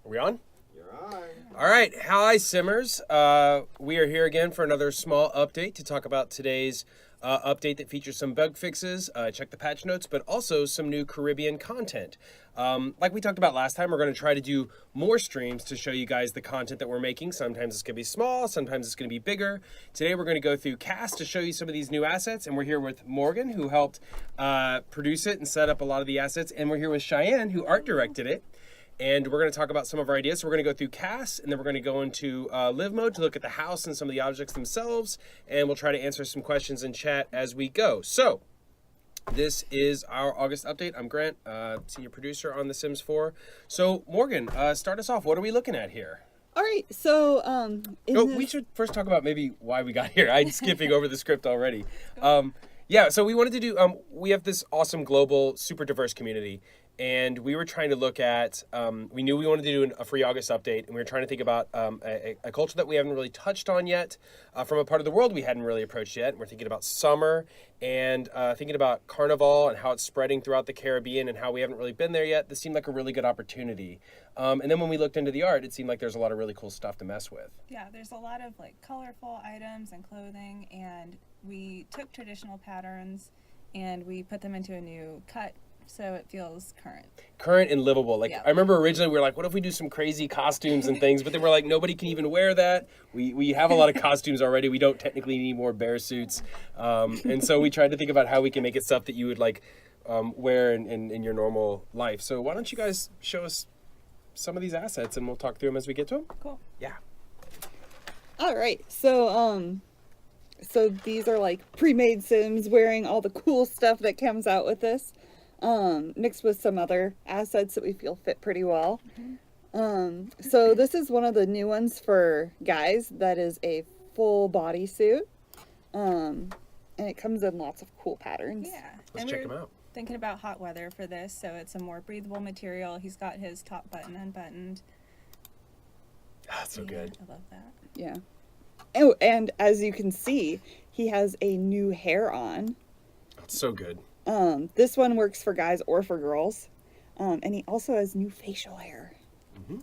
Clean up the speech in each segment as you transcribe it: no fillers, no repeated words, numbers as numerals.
Are we on? You're on. All right. Hi, Simmers. We are here again for another small update to talk about today's update that features some bug fixes. Check the patch notes, but also some new Caribbean content. Like we talked about last time, we're going to try to do more streams to show you guys the content that we're making. Sometimes it's going to be small, sometimes it's going to be bigger. Today we're going to go through Cast to show you some of these new assets, and we're here with Morgan, who helped produce it and set up a lot of the assets, and we're here with Cheyenne, who art directed it. And we're going to talk about some of our ideas. So we're going to go through Cast, and then we're going to go into live mode to look at the house and some of the objects themselves, and we'll try to answer some questions in chat as we go. So this is our August update. I'm Grant, senior producer on The Sims 4. So Morgan, start us off. What are we looking at here? All right, so we should first talk about maybe why we got here. I'm skipping over the script already. Yeah, so we wanted to do, we have this awesome global, super diverse community. And we were trying to look at, we knew we wanted to do a free August update, and we were trying to think about a culture that we haven't really touched on yet, from a part of the world we hadn't really approached yet. And we're thinking about summer and thinking about Carnival and how it's spreading throughout the Caribbean and how we haven't really been there yet. This seemed like a really good opportunity. And then when we looked into the art, it seemed like there's a lot of really cool stuff to mess with. Yeah, there's a lot of like colorful items and clothing, and we took traditional patterns and we put them into a new cut. So it feels current And livable. Like, yep. I remember originally we were like, what if we do some crazy costumes and things? But then we're like, nobody can even wear that. We have a lot of costumes already. We don't technically need more bear suits. And so we tried to think about how we can make it stuff that you would like wear in your normal life. So why don't you guys show us some of these assets and we'll talk through them as we get to them? Cool. Yeah. all right, so these are like pre-made Sims wearing all the cool stuff that comes out with this. Mixed with some other assets that we feel fit pretty well. So this is one of the new ones for guys that is a full bodysuit. And it comes in lots of cool patterns. Yeah. Let's check them out. Thinking about hot weather for this, so it's a more breathable material. He's got his top button unbuttoned. That's so good. I love that. Yeah. Oh, and as you can see, he has a new hair on. That's so good. This one works for guys or for girls. And he also has new facial hair. Mm-hmm.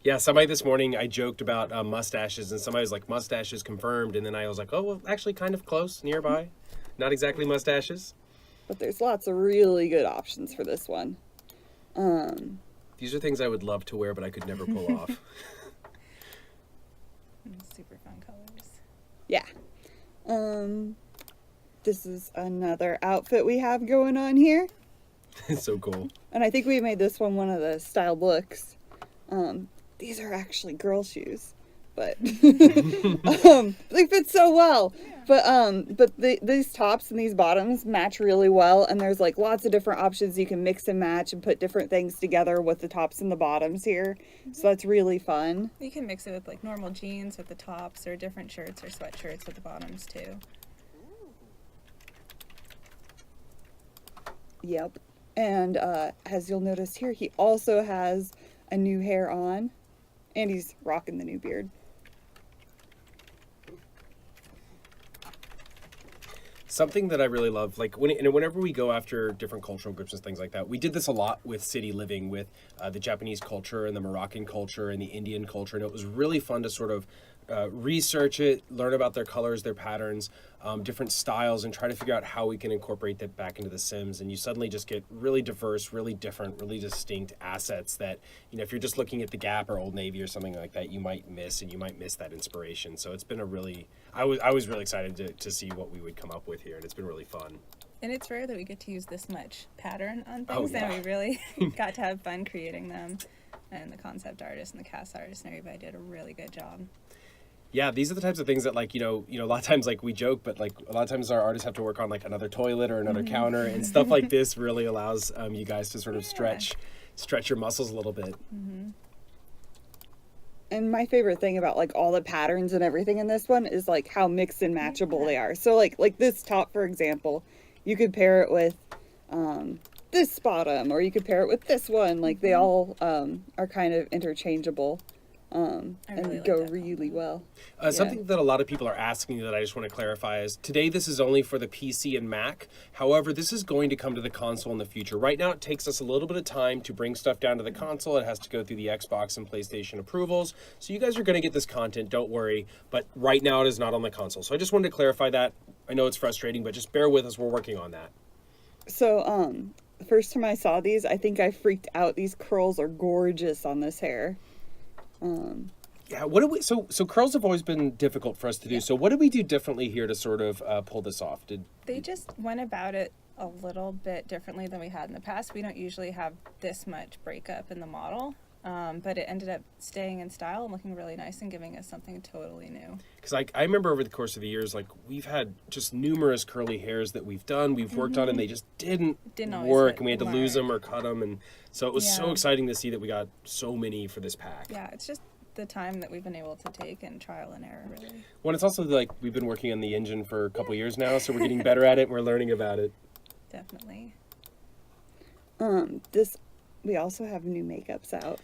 Yeah, somebody this morning, I joked about mustaches, and somebody was like, mustaches confirmed. And then I was like, oh, well, actually kind of close, nearby. Not exactly mustaches. But there's lots of really good options for this one. These are things I would love to wear, but I could never pull off. Super fun colors. Yeah. This is another outfit we have going on here. It's so cool. And I think we made this one of the styled looks. These are actually girl shoes, but they fit so well. Yeah. But these tops and these bottoms match really well, and there's like lots of different options you can mix and match and put different things together with the tops and the bottoms here. Mm-hmm. So that's really fun. You can mix it with like normal jeans with the tops, or different shirts or sweatshirts with the bottoms too. Yep. And as you'll notice here, he also has a new hair on, and he's rocking the new beard. Something that I really love, like whenever we go after different cultural groups and things like that, we did this a lot with city living, with the Japanese culture and the Moroccan culture and the Indian culture, and it was really fun to sort of research it, learn about their colors, their patterns, different styles, and try to figure out how we can incorporate that back into The Sims. And you suddenly just get really diverse, really different, really distinct assets that, you know, if you're just looking at the Gap or Old Navy or something like that, you might miss, and you might miss that inspiration. So it's been a really, I was really excited to see what we would come up with here, and it's been really fun. And it's rare that we get to use this much pattern on things, and we really got to have fun creating them. And the concept artist and the cast artist and everybody did a really good job. Yeah, these are the types of things that, like, you know, a lot of times, like, we joke, but, like, a lot of times our artists have to work on, like, another toilet or another counter, and stuff like this really allows you guys to sort of stretch your muscles a little bit. Mm-hmm. And my favorite thing about, like, all the patterns and everything in this one is, like, how mixed and matchable they are. So, like this top, for example, you could pair it with this bottom, or you could pair it with this one. Like, they all are kind of interchangeable. and like go that really combo. well. Something that a lot of people are asking that I just want to clarify is today this is only for the PC and Mac. However, this is going to come to the console in the future. Right now it takes us a little bit of time to bring stuff down to the console. It has to go through the Xbox and PlayStation approvals. So you guys are going to get this content, don't worry. But right now it is not on the console. So I just wanted to clarify that. I know it's frustrating, but just bear with us. We're working on that. So, the first time I saw these, I think I freaked out. These curls are gorgeous on this hair. Yeah, what do we? So curls have always been difficult for us to do. So what did we do differently here to sort of pull this off? They just went about it a little bit differently than we had in the past. We don't usually have this much breakup in the model, but it ended up staying in style and looking really nice and giving us something totally new. Because I remember over the course of the years, like we've had just numerous curly hairs that we've done, we've worked on, and they just didn't always work, hit and we had to the lose mark. them or cut them, and so it was so Yeah. exciting to see that we got so many for this pack. Yeah, it's just the time that we've been able to take and trial and error, really. Well, it's also like we've been working on the engine for a couple years now, so we're getting better at it, and we're learning about it. Definitely. We also have new makeups out,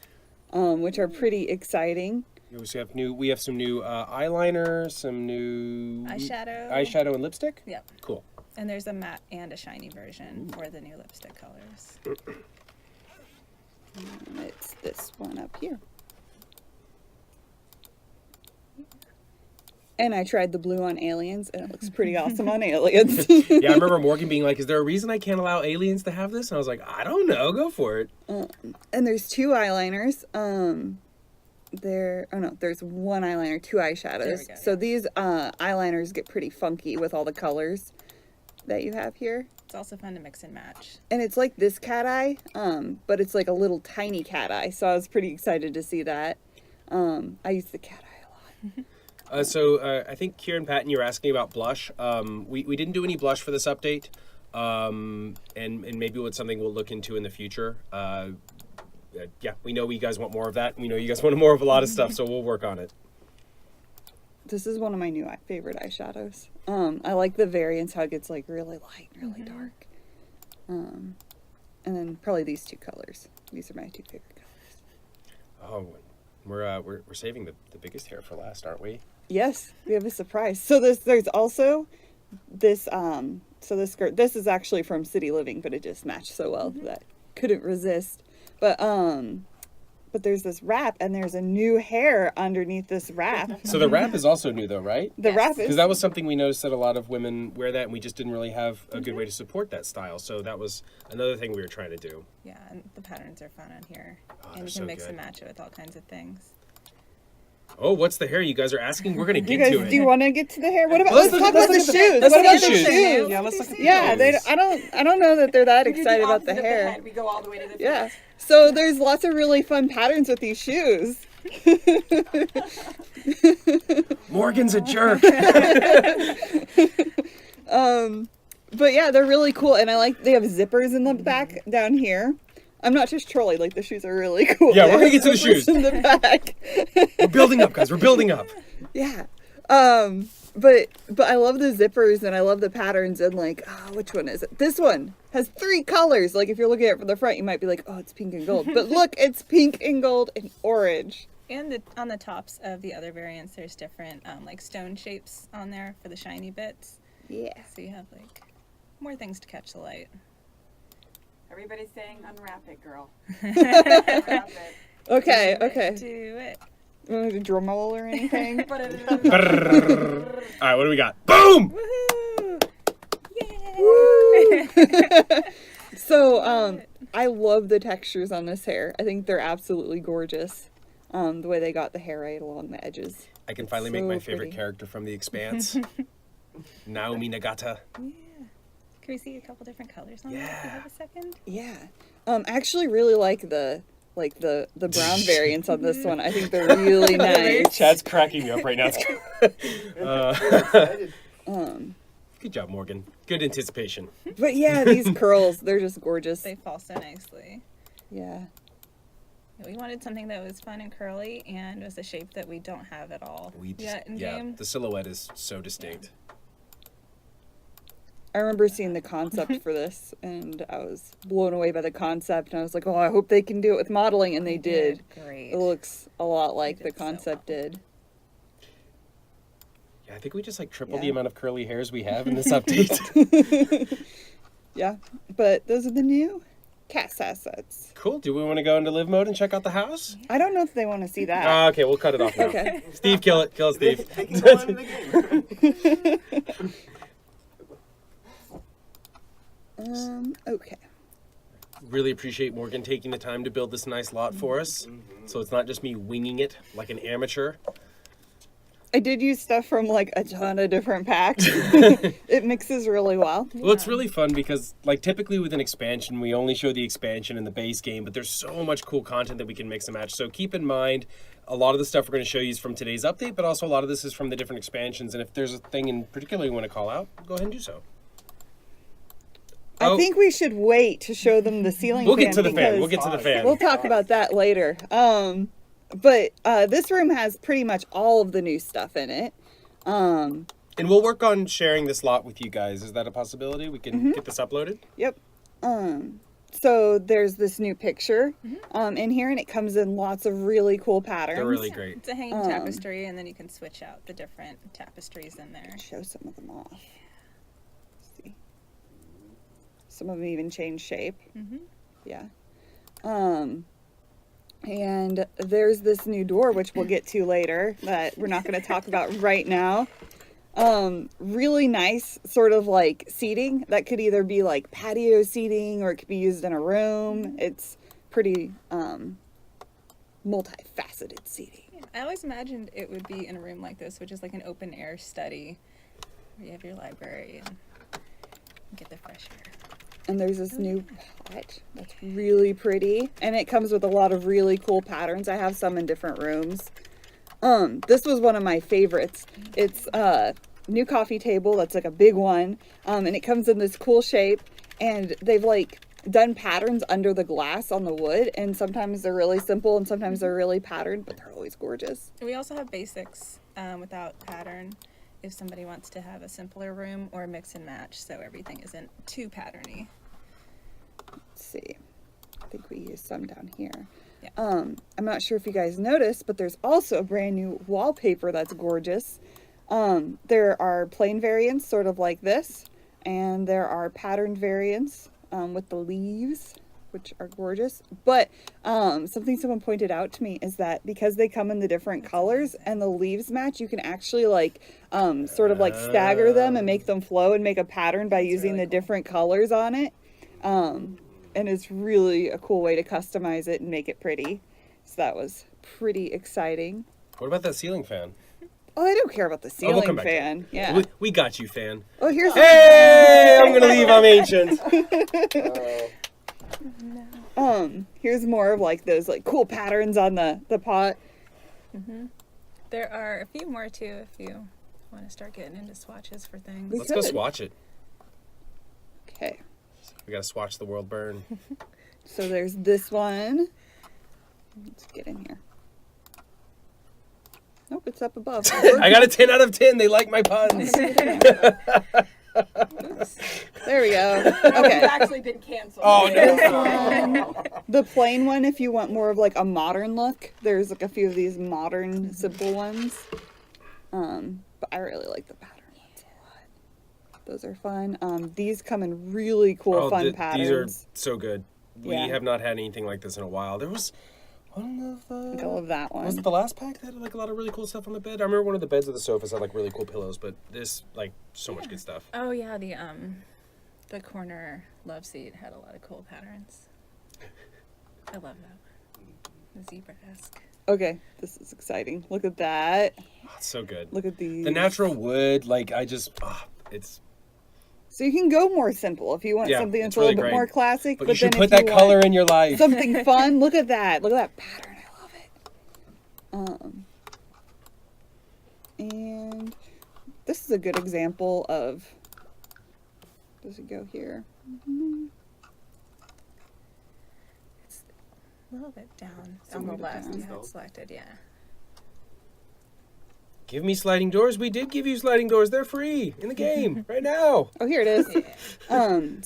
which are pretty exciting. We have some new eyeliner, some new Eyeshadow. and lipstick. Yep. Cool. And there's a matte and a shiny version for the new lipstick colors. It's this one up here. And I tried the blue on aliens, and it looks pretty awesome on aliens. Yeah, I remember Morgan being like, "Is there a reason I can't allow aliens to have this?" And I was like, "I don't know. Go for it." And there's two eyeliners. There's one eyeliner, two There eyeshadows. we go, So yeah. these eyeliners get pretty funky with all the colors that you have here. It's also fun to mix and match. And it's like this cat eye, but it's like a little tiny cat eye. So I was pretty excited to see that. I use the cat eye a lot. I think Kieran Patton, you were asking about blush. We didn't do any blush for this update, and maybe it's something we'll look into in the future. Yeah, we know you guys want more of that. We know you guys want more of a lot of stuff, so we'll work on it. This is one of my new favorite eyeshadows. I like the variants, how it gets like really light, really dark. And then probably these two colors. These are my two favorite colors. Oh, we're saving the biggest hair for last, aren't we? Yes, we have a surprise. So there's also this this skirt. This is actually from City Living, but it just matched so well that couldn't resist. But there's this wrap, and there's a new hair underneath this wrap. So the wrap is also new, though, right? The Yes. wrap is Because that was something we noticed that a lot of women wear that, and we just didn't really have a good way to support that style. So that was another thing we were trying to do. Yeah, and the patterns are fun on here. they're And you so can mix good. and match it with all kinds of things. Oh, what's the hair you guys are asking? We're gonna You get guys, to it. do you want to get to the hair? What about Let's let's look- talk about let's the look at shoes? let's What look about at the the shoes. shoes? Yeah, let's look at the Yeah, shoes. I don't know that they're that We do the excited about the opposite of hair. head. We go all the way to the Yeah. feet. So there's lots of really fun patterns with these shoes. Morgan's a jerk. But yeah, they're really cool, and they have zippers in the back down here. I'm not just trolling, like the shoes are really cool. Yeah, They we're gonna have get to the zippers shoes. in the back. We're building up, guys. We're building up. Yeah. But I love the zippers and I love the patterns and which one is it? This one has 3 colors. Like if you're looking at it from the front, you might be like, oh, it's pink and gold. But look, it's pink and gold and orange. And on the tops of the other variants, there's different like stone shapes on there for the shiny bits. Yeah. So you have like more things to catch the light. Everybody's saying, unwrap it, girl. Unwrap it. Okay. Do it. You want to drum roll or anything? But it is All right, what do we got? Boom! Woohoo! Yay! So, I love the textures on this hair. I think they're absolutely gorgeous. The way they got the hair right along the edges. I can finally make So my favorite pretty. character from The Expanse. Naomi Nagata. Yeah. Can we see a couple different colors on that if you Yeah. have a second? Yeah. I actually really like the brown variants on this one. I think they're really nice. Chad's cracking me up right now. Good job, Morgan. Good anticipation. But yeah, these curls, they're just gorgeous. They fall so nicely. Yeah. We wanted something that was fun and curly and was a shape that we don't have at all yet in game. The silhouette is so distinct. I remember seeing the concept for this, and I was blown away by the concept, and I was like, oh, I hope they can do it with modeling, and they did. Great. It looks a lot like the did so concept well. did. Yeah, I think we just like tripled Yeah. the amount of curly hairs we have in this update. Yeah, but those are the new cast assets. Cool. Do we want to go into live mode and check out the house? I don't know if they want to see that. Okay, we'll cut it off now. Okay. Steve, kill it. Kill it, Steve. They can go on in the game. Okay. Really appreciate Morgan taking the time to build this nice lot for us. So it's not just me winging it like an amateur. I did use stuff from like a ton of different packs. It mixes really well. Well, it's really fun because, like, typically with an expansion, we only show the expansion in the base game, but there's so much cool content that we can mix and match. So keep in mind, a lot of the stuff we're going to show you is from today's update, but also a lot of this is from the different expansions. And if there's a thing in particular you want to call out, go ahead and do so. I think we should wait to show them the ceiling We'll fan get to the fan. We'll because get to the fan. we'll talk about that later. But this room has pretty much all of the new stuff in it. And we'll work on sharing this lot with you guys. Is that a possibility? We can get this uploaded? Yep. So there's this new picture in here, and it comes in lots of really cool patterns. They're really great. It's a hanging tapestry, and then you can switch out the different tapestries in there. Show some of them off. Let's see. Some of them even change shape. Yeah. And there's this new door, which we'll get to later, that we're not going to talk about right now. Really nice sort of like seating that could either be like patio seating or it could be used in a room. It's pretty multifaceted seating. I always imagined it would be in a room like this, which is like an open air study where you have your library and get the fresh air. And there's this new pot that's really pretty. And it comes with a lot of really cool patterns. I have some in different rooms. This was one of my favorites. It's a new coffee table that's like a big one. And it comes in this cool shape. And they've like done patterns under the glass on the wood. And sometimes they're really simple and sometimes they're really patterned, but they're always gorgeous. We also have basics without pattern if somebody wants to have a simpler room or mix and match so everything isn't too patterny. Let's see. I think we use some down here. Yeah. I'm not sure if you guys noticed, but there's also a brand new wallpaper that's gorgeous. There are plain variants sort of like this, and there are patterned variants with the leaves, which are gorgeous. But something someone pointed out to me is that because they come in the different colors and the leaves match, you can actually like sort of like stagger them and make them flow and make a pattern by using really the different colors on it. And it's really a cool way to customize it and make it pretty. So that was pretty exciting. What about that ceiling fan? Oh, I don't care about the Oh, we'll ceiling come back to fan. that. Yeah. We got you, fan. Oh, here's Hey, I'm gonna leave. I'm ancient. here's more of like those like cool patterns on the pot. There are a few more too if you want to start getting into swatches for things. We Let's go could. swatch it. Okay. We gotta swatch the world burn. So there's this one. Let's get in here. Nope, it's up above. I got a 10 out of 10. They like my puns. There we go. It's Okay. actually been canceled. Oh, This no. one, the plain one, if you want more of like a modern look, there's like a few of these modern simple ones. But I really like the pattern ones a lot. Those are fun. These come in really cool, fun patterns. These are so good. We Yeah. have not had anything like this in a while. There was one of I love that one. was it the last pack that had like a lot of really cool stuff on the bed? I remember one of the beds of the sofas had like really cool pillows, but this like so much good stuff. Oh yeah, the corner love seat had a lot of cool patterns. I love that one. The zebra-esque. Okay, this is exciting. Look at that. Oh, it's so good. Look at these. The natural wood, like it's. So you can go more simple if you want Yeah, something it's that's a little really bit great. more classic. But you should then put if that you color want in your life. something fun. Look at that. Look at that pattern. I love it. And this is a good example of. Does it go here? It's a little bit down a on the little bit left. down. Yeah, it's selected. Yeah. Give me sliding doors. We did give you sliding doors. They're free in the game right now. Oh, here it is.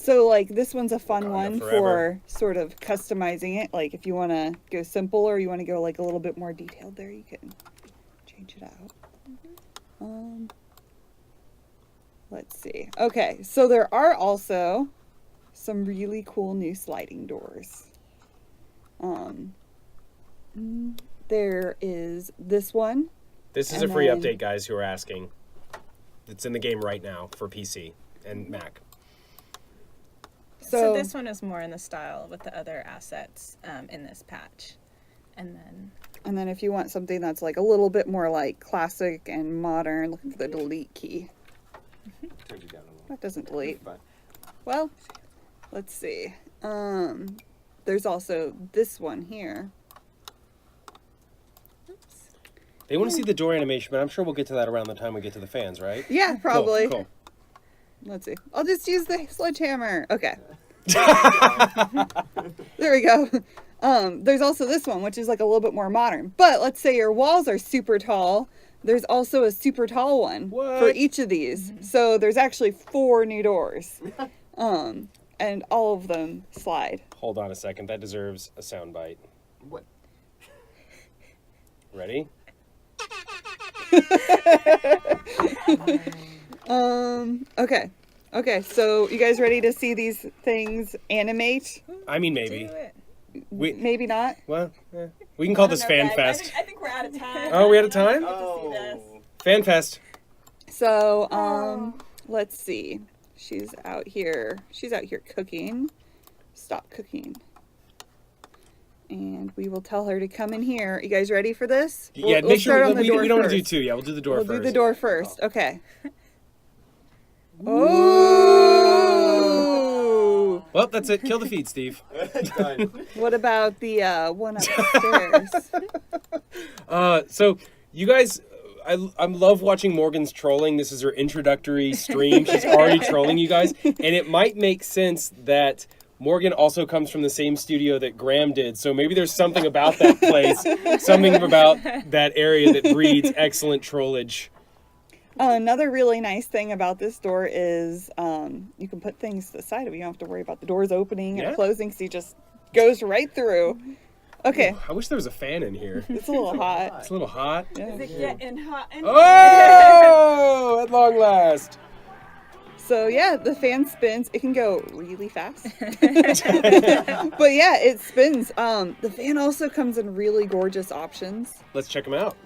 So like this one's a fun God, one forever. for sort of customizing it. Like if you want to go simple or you want to go like a little bit more detailed there, you can change it out. Let's see. Okay, so there are also some really cool new sliding doors. There is this one. This is And a free then- update, guys, who are asking. It's in the game right now for PC and Mac. So this one is more in the style with the other assets in this patch. And then if you want something that's like a little bit more like classic and modern, look for the delete key. Turned you down a little. That doesn't delete. Fine. Well, let's see. There's also this one here. They want to see the door animation, but I'm sure we'll get to that around the time we get to the fans, right? Yeah, probably. Cool. Let's see. I'll just use the sledgehammer. Okay. There we go. There's also this one, which is like a little bit more modern. But let's say your walls are super tall. There's also a super tall one for What? each of these. So there's actually 4 new doors. And all of them slide. Hold on a second. That deserves a soundbite. What? Ready? Okay. Okay, so you guys ready to see these things animate? I mean, do maybe. it. We Maybe not. well, we can call this I don't know, Fan guys. Fest. I think we're out of time. Oh, we out of time? Oh. Fan Fest. So, let's see. She's out here. She's out here cooking. Stop cooking. And we will tell her to come in here. You guys ready for this? Yeah, We'll make sure start on the door we don't want to do first. 2. Yeah, we'll do the door We'll first. do the door first. Okay. Oh! Well, that's it. Kill the feed, Steve. Done. What about the one upstairs? So you guys, I love watching Morgan's trolling. This is her introductory stream. She's already trolling you guys, and it might make sense that Morgan also comes from the same studio that Graham did. So maybe there's something about that place, something about that area that breeds excellent trollage. Another really nice thing about this door is you can put things to the side of it. You don't have to worry about the doors opening Yeah. and closing, so you just goes right through. Okay, I wish there was a fan in here. it's a little hot. It's a little hot. Yeah. Is it getting hot? And Oh, at long last. So yeah, the fan spins. It can go really fast. But yeah, it spins. The fan also comes in really gorgeous options. Let's check them out.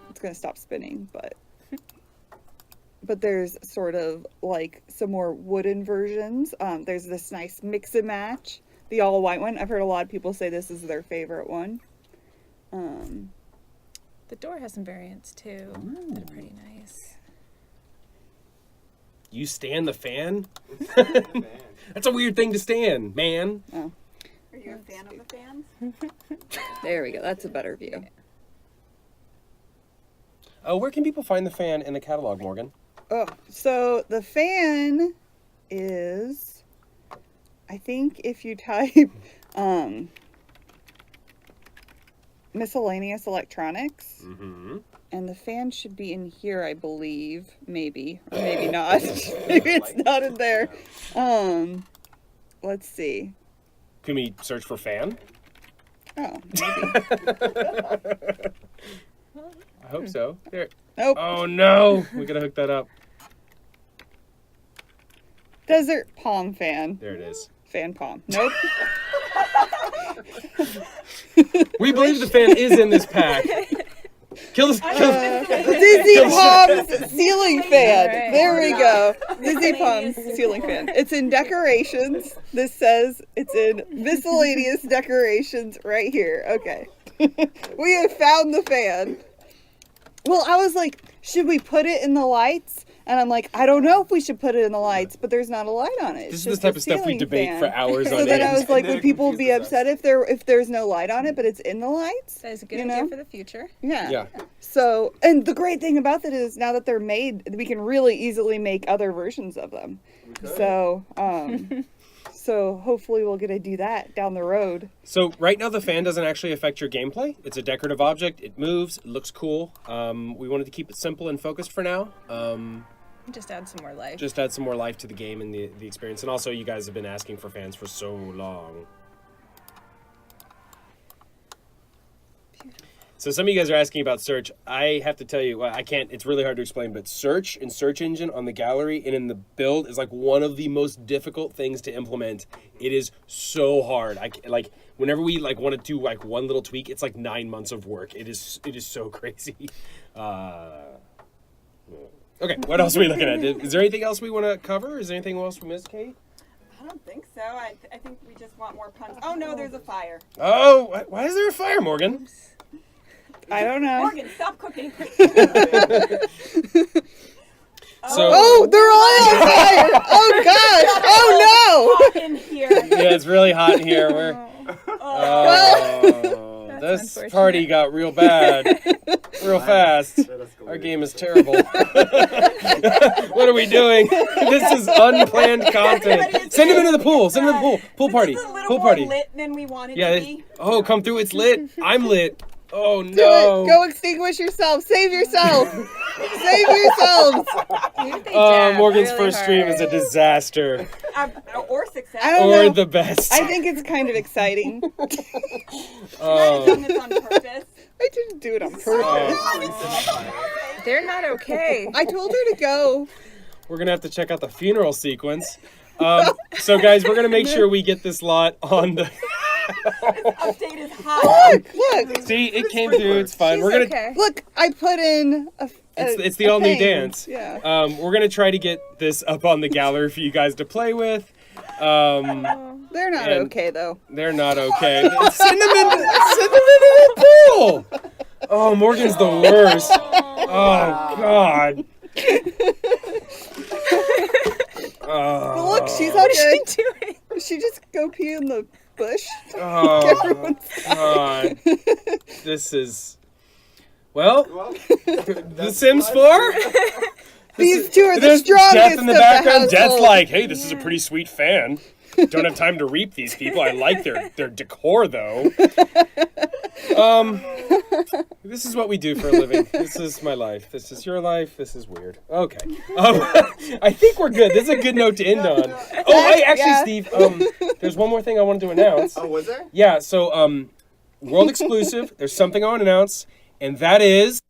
It's gonna stop spinning, but there's sort of like some more wooden versions. There's this nice mix and match, the all white one. I've heard a lot of people say this is their favorite one. The door has some variants too that are pretty nice. You stand the fan? Man. That's a weird thing to stand, man. Oh, Are you a fan of the fans? there we go. That's a better view. Where can people find the fan in the catalog, Morgan? Oh, so the fan is, I think if you type miscellaneous electronics, Mm-hmm. and the fan should be in here, I believe, maybe, or maybe not. Maybe it's not in there. Let's see. Can we search for fan? Oh, I hope so. There. nope. Oh no, we gotta hook that up. Desert palm fan. There it is. Fan palm. Nope. We believe the fan is in this pack. Kill this. Dizzy Palms ceiling fan. Alright. There we go. Dizzy Palms ceiling fan. It's in decorations. This says it's in miscellaneous decorations right here. Okay. We have found the fan. Well, I was like, should we put it in the lights? And I'm like, I don't know if we should put it in the lights, but there's not a light on it. This It's is the just type a of stuff we ceiling debate fan. for hours So on then I end. was like, And then would it people be confuses us. upset if there's no light on it, but it's in the lights? That is a good You idea know? for the future. Yeah. Yeah. So, and the great thing about that is now that they're made, we can really easily make other versions of them. So, so hopefully we'll get to do that down the road. So right now the fan doesn't actually affect your gameplay. It's a decorative object. It moves. It looks cool. We wanted to keep it simple and focused for now. Just add some more life. Just add some more life to the game and the experience. And also, you guys have been asking for fans for so long. So some of you guys are asking about search. I have to tell you, well, I can't, it's really hard to explain, but search and search engine on the gallery and in the build is like one of the most difficult things to implement. It is so hard. Like whenever we like want to do like one little tweak, it's like 9 months of work. It is so crazy. Okay, what else are we looking at? Is there anything else we want to cover? Is there anything else we missed, Kate? I don't think so. I think we just want more puns. Oh no, there's a fire. Oh, why is there a fire, Morgan? I don't know. Morgan, stop cooking. So, Oh, they're all on fire! Oh gosh! Oh Hot in here. yeah, it's really hot in here. Oh, this unfortunate. party got real bad, real fast. Our game is terrible. What are we doing? This is unplanned content. Send him into the pool. Send him to the pool. Pool party. This is a little Pool more party. lit than we wanted Yeah. to be. Oh, come through. It's lit. I'm lit. Oh no! no. Go extinguish yourself. Save yourself. Save yourselves. Morgan's really first stream is a disaster. Or success. I don't Or know. the best. I think it's kind of exciting. Oh. Doing this on purpose. I didn't do it on purpose. They're not okay. I told her to go. We're gonna have to check out the funeral sequence. So guys, we're gonna make sure we get this lot on the. Update is hot. Look, See, it came through. It's fine. She's We're gonna. okay. look! I put in a. It's the all new thing. dance. Yeah. We're gonna try to get this up on the gallery for you guys to play with. They're not and- okay though. They're not okay. Send them into the pool. Oh, Morgan's the worst. Oh God. But look, she's all good. She just go pee in the bush. Oh God. This is. Well, The Sims 4. These two are the There's strongest Death in the of background. the Death's household. like, hey, this is a pretty sweet fan. Don't have time to reap these people. I like their decor though. This is what we do for a living. This is my life. This is your life. This is weird. Okay. I think we're good. This is a good note to end on. Oh, wait, actually, Yeah. Steve. There's one more thing I wanted to announce. Oh, was there? Yeah. So, world exclusive. There's something I want to announce, and that is.